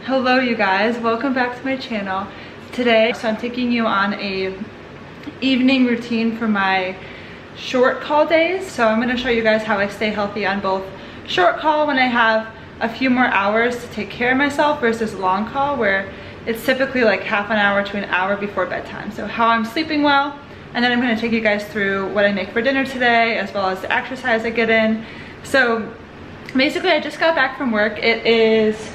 Hello you guys, welcome back to my channel. Today, so I'm taking you on a evening routine for my short call days. So I'm gonna show you guys how I stay healthy on both short call when I have a few more hours to take care of myself versus long call where it's typically like half an hour to an hour before bedtime. So how I'm sleeping well, and then I'm gonna take you guys through what I make for dinner today as well as the exercise I get in. So basically I just got back from work. It is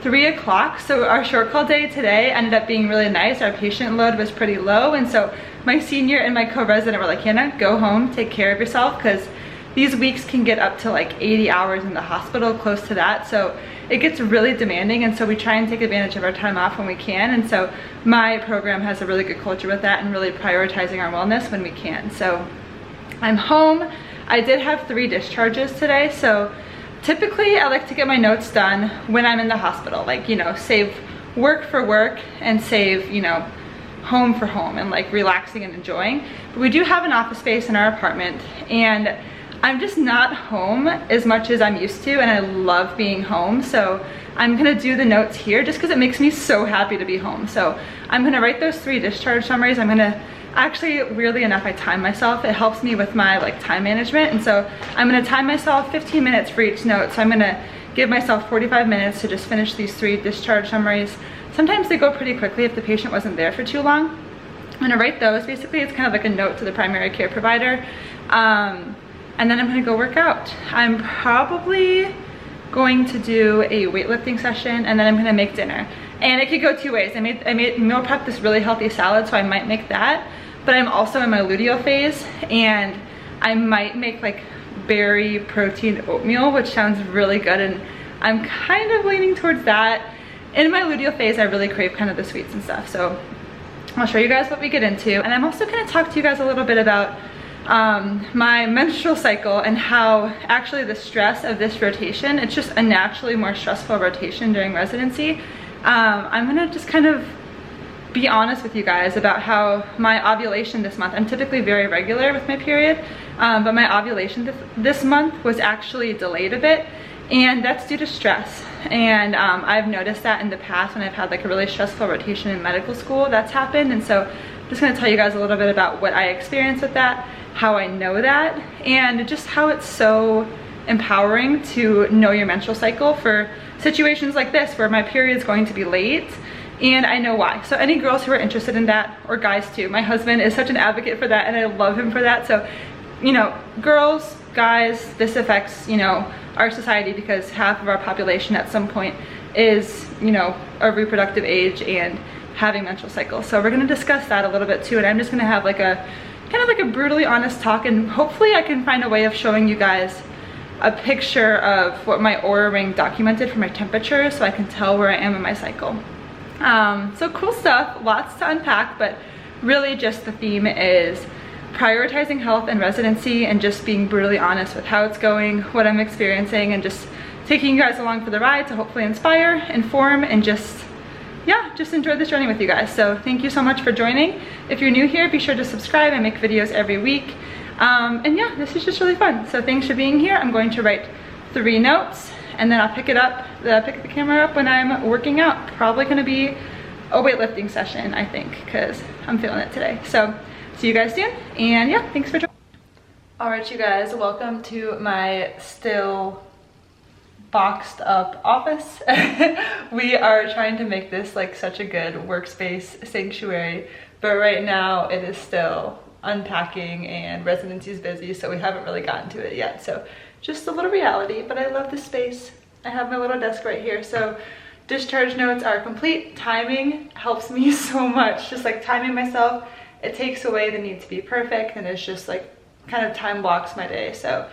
3 o'clock, so our short call day today ended up being really nice. Our patient load was pretty low, and so my senior and my co-resident were like, Hannah, go home, take care of yourself, because these weeks can get up to like 80 hours in the hospital, close to that, so it gets really demanding, and so we try and take advantage of our time off when we can. And so my program has a really good culture with that and really prioritizing our wellness when we can. So I'm home. I did have 3 discharges today, so typically I like to get my notes done when I'm in the hospital, like, you know, save work for work and save, you know, home for home and like relaxing and enjoying. But we do have an office space in our apartment, and I'm just not home as much as I'm used to, and I love being home. So I'm gonna do the notes here just because it makes me so happy to be home. So I'm gonna write those 3 discharge summaries. I'm gonna actually, weirdly enough, I time myself. It helps me with my like time management, and so I'm gonna time myself 15 minutes for each note. So I'm gonna give myself 45 minutes to just finish these 3 discharge summaries. Sometimes they go pretty quickly if the patient wasn't there for too long. I'm gonna write those. Basically, it's kind of like a note to the primary care provider. And then I'm gonna go work out. I'm probably going to do a weightlifting session, and then I'm gonna make dinner. And it could go 2 ways. I made meal prep this really healthy salad, so I might make that. But I'm also in my luteal phase, and I might make like berry protein oatmeal, which sounds really good, and I'm kind of leaning towards that. In my luteal phase, I really crave kind of the sweets and stuff, so I'll show you guys what we get into. And I'm also gonna talk to you guys a little bit about my menstrual cycle and how actually the stress of this rotation, it's just a naturally more stressful rotation during residency. I'm gonna just kind of be honest with you guys about how my ovulation this month, I'm typically very regular with my period, but my ovulation this month was actually delayed a bit, and that's due to stress. And I've noticed that in the past when I've had like a really stressful rotation in medical school, that's happened. And so I'm just gonna tell you guys a little bit about what I experienced with that, how I know that, and just how it's so empowering to know your menstrual cycle for situations like this where my period's going to be late. And I know why. So any girls who are interested in that, or guys too, my husband is such an advocate for that, and I love him for that. So, you know, girls, guys, this affects, you know, our society, because half of our population at some point is, you know, a reproductive age and having menstrual cycles. So we're gonna discuss that a little bit too, and I'm just gonna have like a kind of like a brutally honest talk, and hopefully I can find a way of showing you guys a picture of what my Oura ring documented for my temperature, so I can tell where I am in my cycle. So cool stuff, lots to unpack, but really just the theme is prioritizing health and residency, and just being brutally honest with how it's going, what I'm experiencing, and just taking you guys along for the ride to hopefully inspire, inform, and just, yeah, just enjoy this journey with you guys. So thank you so much for joining. If you're new here, be sure to subscribe. I make videos every week. And yeah, this is just really fun. So thanks for being here. I'm going to write 3 notes, and then I'll pick the camera up when I'm working out. Probably gonna be a weightlifting session, I think, because I'm feeling it today. So see you guys soon, and yeah, thanks for joining. All right, you guys, welcome to my still boxed up office. We are trying to make this like such a good workspace sanctuary, but right now it is still unpacking and residency is busy, so we haven't really gotten to it yet. So just a little reality, but I love this space. I have my little desk right here. So discharge notes are complete. Timing helps me so much, just like timing myself. It takes away the need to be perfect, and it's just like kind of time blocks my day. So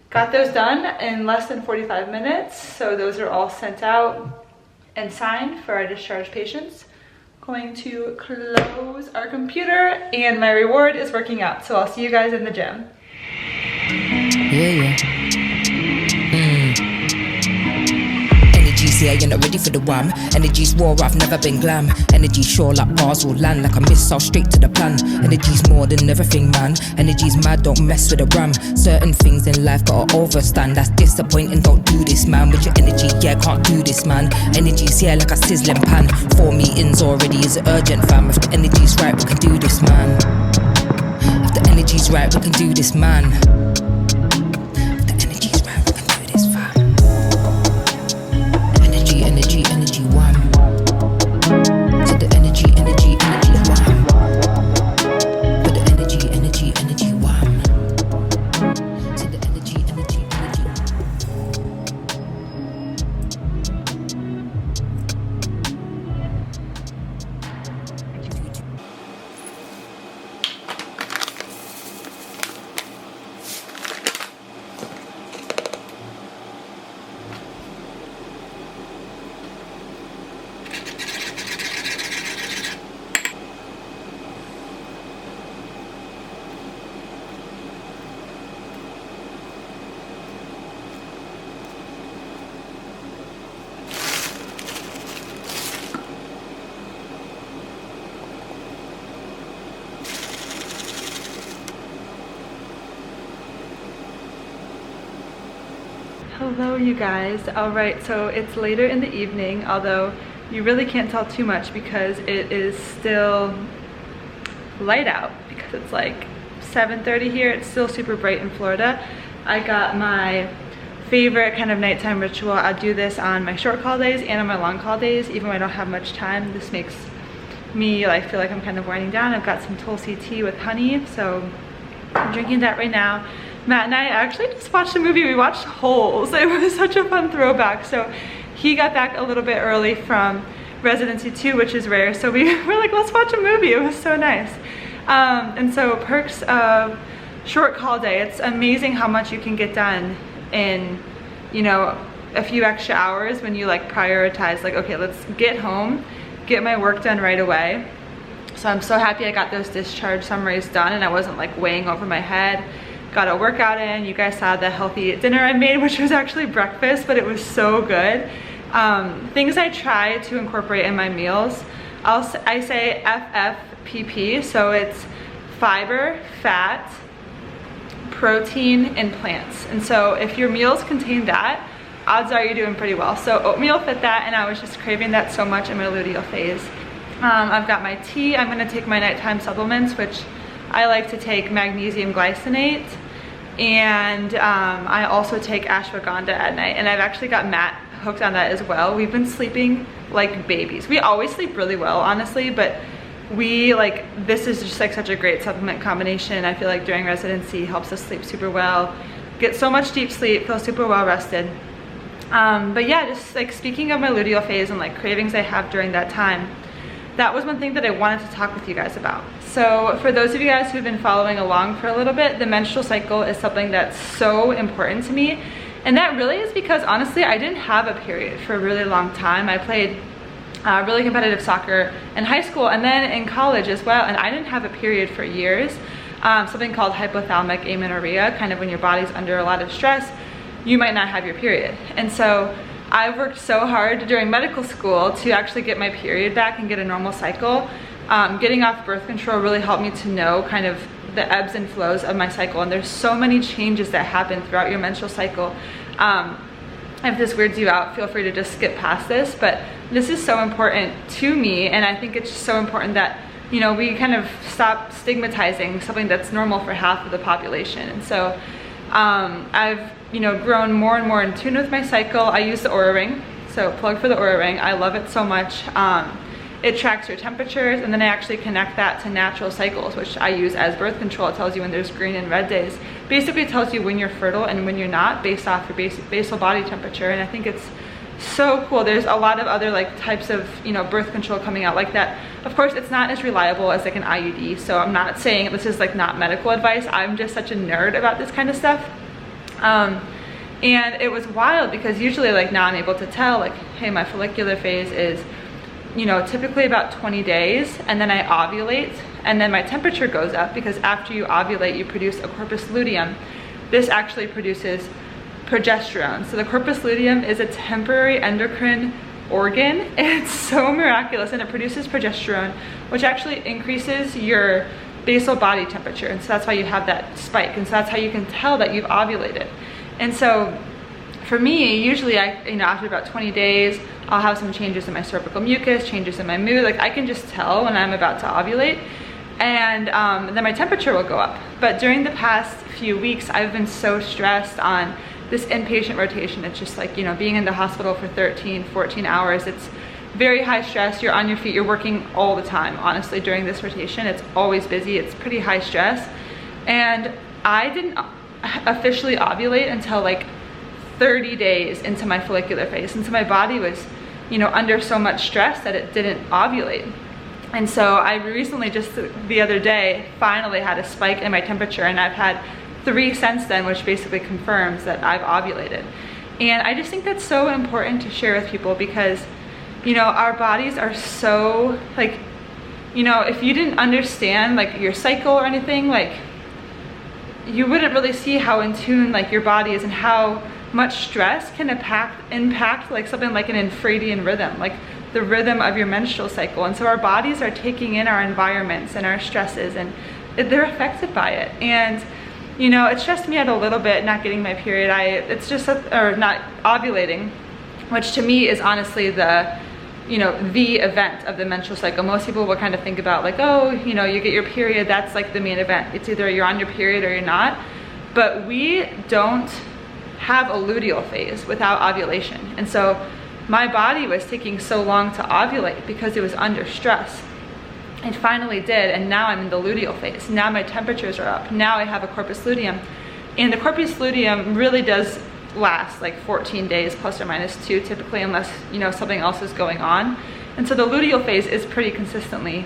got those done in less than 45 minutes. So those are all sent out and signed for our discharge patients. Going to close our computer, and my reward is working out. So I'll see you guys in the gym. Yeah. Energy yeah, you're not ready for the wham. Energy's raw, I've never been glam. Energy sure like bars will land, like a missile straight to the plan. Energy's more than everything, man. Energy's mad, don't mess with the ram. Certain things in life gotta overstand. That's disappointing, don't do this, man. With your energy, yeah, can't do this, man. Energy's here like a sizzling pan. 4 meetings already is urgent, fam. If the energy's right, we can do this, man. If the energy's right, we can do this, man. If the energy's right, we can do this, fam. Energy, energy, energy, wham. To the energy, energy, energy, wham. For the energy, energy, energy, wham. To the energy, energy, energy. Hello you guys. Alright, so it's later in the evening, although you really can't tell too much because it is still light out because it's like 7:30 here. It's still super bright in Florida. I got my favorite kind of nighttime ritual. I do this on my short call days and on my long call days, even when I don't have much time. This makes me like feel like I'm kind of winding down. I've got some Tulsi tea with honey, so I'm drinking that right now. Matt and I actually just watched a movie. We watched Holes. It was such a fun throwback. So he got back a little bit early from Residency 2, which is rare. So we were like, let's watch a movie. It was so nice. And so perks of short call day. It's amazing how much you can get done in, you know, a few extra hours when you like prioritize like, okay, let's get home, get my work done right away. So I'm so happy I got those discharge summaries done and I wasn't like weighing over my head. Got a workout in. You guys saw the healthy dinner I made, which was actually breakfast, but it was so good. Things I try to incorporate in my meals, I say FFPP, so it's fiber, fat, protein, and plants. And so if your meals contain that, odds are you're doing pretty well. So oatmeal fit that, and I was just craving that so much in my luteal phase. I've got my tea. I'm gonna take my nighttime supplements, which I like to take magnesium glycinate, and I also take ashwagandha at night, and I've actually got Matt hooked on that as well. We've been sleeping like babies. We always sleep really well, honestly, but we like, this is just like such a great supplement combination. I feel like during residency helps us sleep super well, get so much deep sleep, feel super well rested. But yeah, just like speaking of my luteal phase and like cravings I have during that time, that was one thing that I wanted to talk with you guys about. So for those of you guys who've been following along for a little bit, the menstrual cycle is something that's so important to me. And that really is because honestly, I didn't have a period for a really long time. I played really competitive soccer in high school and then in college as well, and I didn't have a period for years. Something called hypothalamic amenorrhea, kind of when your body's under a lot of stress, you might not have your period. And so I worked so hard during medical school to actually get my period back and get a normal cycle. Getting off birth control really helped me to know kind of the ebbs and flows of my cycle, and there's so many changes that happen throughout your menstrual cycle. If this weirds you out, feel free to just skip past this, but this is so important to me, and I think it's just so important that, you know, we kind of stop stigmatizing something that's normal for half of the population. And so I've, you know, grown more and more in tune with my cycle. I use the Oura Ring, so plug for the Oura Ring. I love it so much. It tracks your temperatures, and then I actually connect that to natural cycles, which I use as birth control. It tells you when there's green and red days. Basically, it tells you when you're fertile and when you're not based off your basal body temperature, and I think it's so cool. There's a lot of other like types of, you know, birth control coming out like that. Of course, it's not as reliable as like an IUD, so I'm not saying this is like not medical advice. I'm just such a nerd about this kind of stuff. And it was wild because usually like now I'm able to tell like, hey, my follicular phase is, you know, typically about 20 days, and then I ovulate, and then my temperature goes up because after you ovulate you produce a corpus luteum. This actually produces progesterone. So the corpus luteum is a temporary endocrine organ. It's so miraculous, and it produces progesterone, which actually increases your basal body temperature, and so that's why you have that spike, and so that's how you can tell that you've ovulated. And so for me, usually after about 20 days, I'll have some changes in my cervical mucus, changes in my mood. Like, I can just tell when I'm about to ovulate, and then my temperature will go up. But during the past few weeks, I've been so stressed on this inpatient rotation. It's just like, being in the hospital for 13, 14 hours. It's very high stress. You're on your feet, you're working all the time. Honestly, during this rotation, it's always busy. It's pretty high stress. And I didn't officially ovulate until like 30 days into my follicular phase. And so my body was, under so much stress that it didn't ovulate. And so I recently, just the other day, finally had a spike in my temperature, and I've had 3 since then, which basically confirms that I've ovulated. And I just think that's so important to share with people, because our bodies are so, like, if you didn't understand like your cycle or anything, like, you wouldn't really see how in tune like your body is, and how much stress can impact like something like an infradian rhythm, like the rhythm of your menstrual cycle. And so our bodies are taking in our environments and our stresses, and they're affected by it. And it stressed me out a little bit not getting my period. Or not ovulating, which to me is honestly the event of the menstrual cycle. Most people will kind of think about like, oh, you get your period, that's like the main event. It's either you're on your period or you're not. But we don't have a luteal phase without ovulation. And so my body was taking so long to ovulate because it was under stress. It finally did, and now I'm in the luteal phase. Now my temperatures are up. Now I have a corpus luteum. And the corpus luteum really does last like 14 days plus or minus 2 typically, unless something else is going on. And so the luteal phase is pretty consistently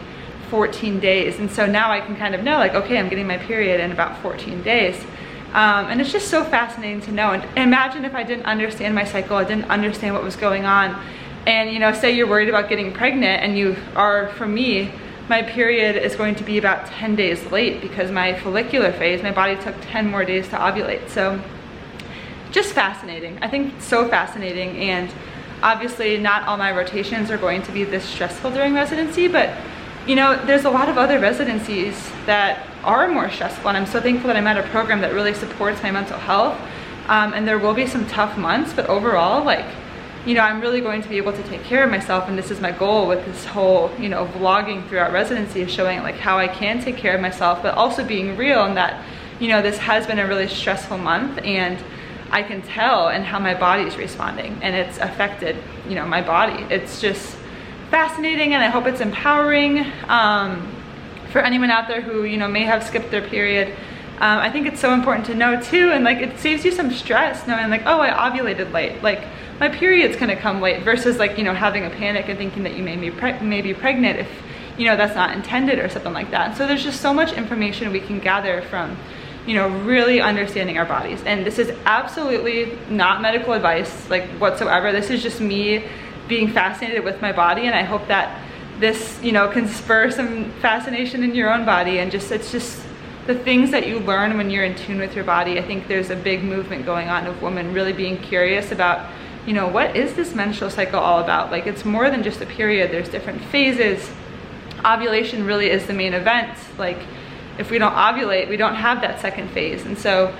14 days. And so now I can kind of know like, okay, I'm getting my period in about 14 days. And it's just so fascinating to know. And imagine if I didn't understand my cycle, I didn't understand what was going on. And say you're worried about getting pregnant, and you are, for me, my period is going to be about 10 days late because my follicular phase, my body took 10 more days to ovulate. So just fascinating. I think it's so fascinating. And obviously not all my rotations are going to be this stressful during residency, but there's a lot of other residencies that are more stressful, and I'm so thankful that I'm at a program that really supports my mental health. And there will be some tough months, but overall, like, I'm really going to be able to take care of myself, and this is my goal with this whole, vlogging throughout residency, is showing like how I can take care of myself, but also being real, and that, this has been a really stressful month, and I can tell and how my body is responding, and it's affected, my body. It's just fascinating, and I hope it's empowering for anyone out there who, may have skipped their period. I think it's so important to know too, and like it saves you some stress knowing like, oh, I ovulated late. Like, my period's gonna come late, versus like, having a panic and thinking that you may be pregnant if, that's not intended or something like that. And so there's just so much information we can gather from, really understanding our bodies. And this is absolutely not medical advice, like, whatsoever. This is just me being fascinated with my body, and I hope that this, can spur some fascination in your own body. And it's just the things that you learn when you're in tune with your body. I think there's a big movement going on of women really being curious about, what is this menstrual cycle all about? Like, it's more than just a period. There's different phases. Ovulation really is the main event. Like, if we don't ovulate, we don't have that second phase. And so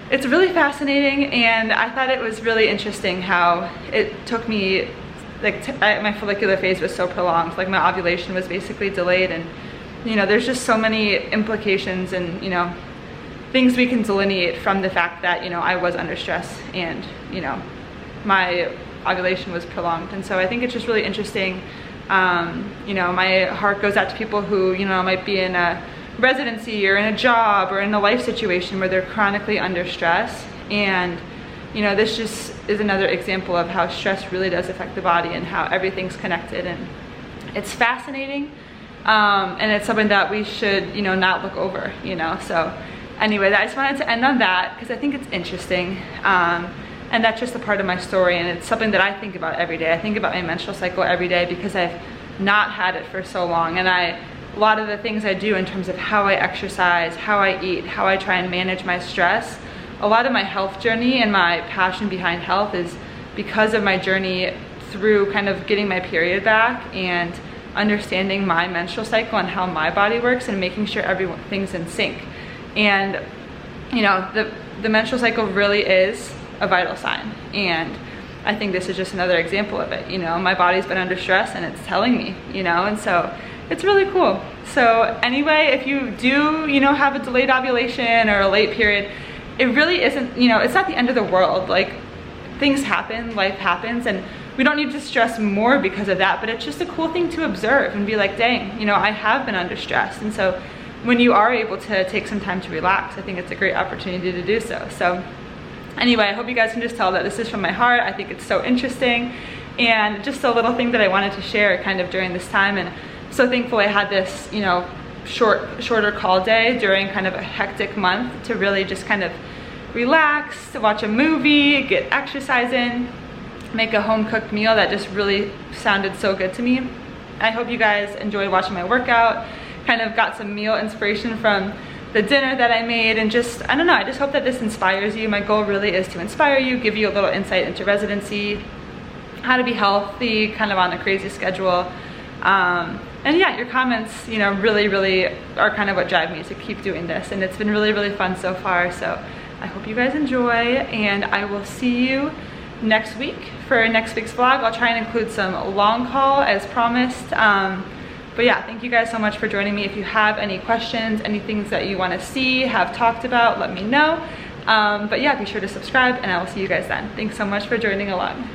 it's really fascinating, and I thought it was really interesting how it took me, like, my follicular phase was so prolonged. Like, my ovulation was basically delayed, and there's just so many implications and things we can delineate from the fact that I was under stress, and my ovulation was prolonged. And so I think it's just really interesting. My heart goes out to people who might be in a residency or in a job or in a life situation where they're chronically under stress. And this just is another example of how stress really does affect the body and how everything's connected. And it's fascinating, and it's something that we should not look over. So anyway, I just wanted to end on that because I think it's interesting, and that's just a part of my story, and it's something that I think about every day. I think about my menstrual cycle every day because I've not had it for so long, and a lot of the things I do in terms of how I exercise, how I eat, how I try and manage my stress a lot of my health journey and my passion behind health is because of my journey through kind of getting my period back and understanding my menstrual cycle and how my body works and making sure everything's in sync. And you know, the menstrual cycle really is a vital sign, and I think this is just another example of it. You know, my body's been under stress and it's telling me, you know, and so it's really cool. So anyway, if you do, you know, have a delayed ovulation or a late period, it really isn't, you know, it's not the end of the world. Like, things happen, life happens, and we don't need to stress more because of that, but it's just a cool thing to observe and be like, dang, you know, I have been under stress. And so when you are able to take some time to relax, I think it's a great opportunity to do so. So anyway, I hope you guys can just tell that this is from my heart. I think it's so interesting, and just a little thing that I wanted to share kind of during this time. And so thankful I had this, you know, shorter call day during kind of a hectic month to really just kind of relax, to watch a movie, get exercise in, make a home cooked meal that just really sounded so good to me. I hope you guys enjoyed watching my workout, kind of got some meal inspiration from the dinner that I made, and just, I don't know, I just hope that this inspires you. My goal really is to inspire you, give you a little insight into residency, how to be healthy, kind of on a crazy schedule. And yeah, your comments, you know, really are kind of what drive me to keep doing this, and it's been really fun so far. So I hope you guys enjoy, and I will see you next week for next week's vlog. I'll try and include some long haul as promised. But yeah, thank you guys so much for joining me. If you have any questions, any things that you want to see, have talked about, let me know. But yeah, be sure to subscribe, and I will see you guys then. Thanks so much for joining along.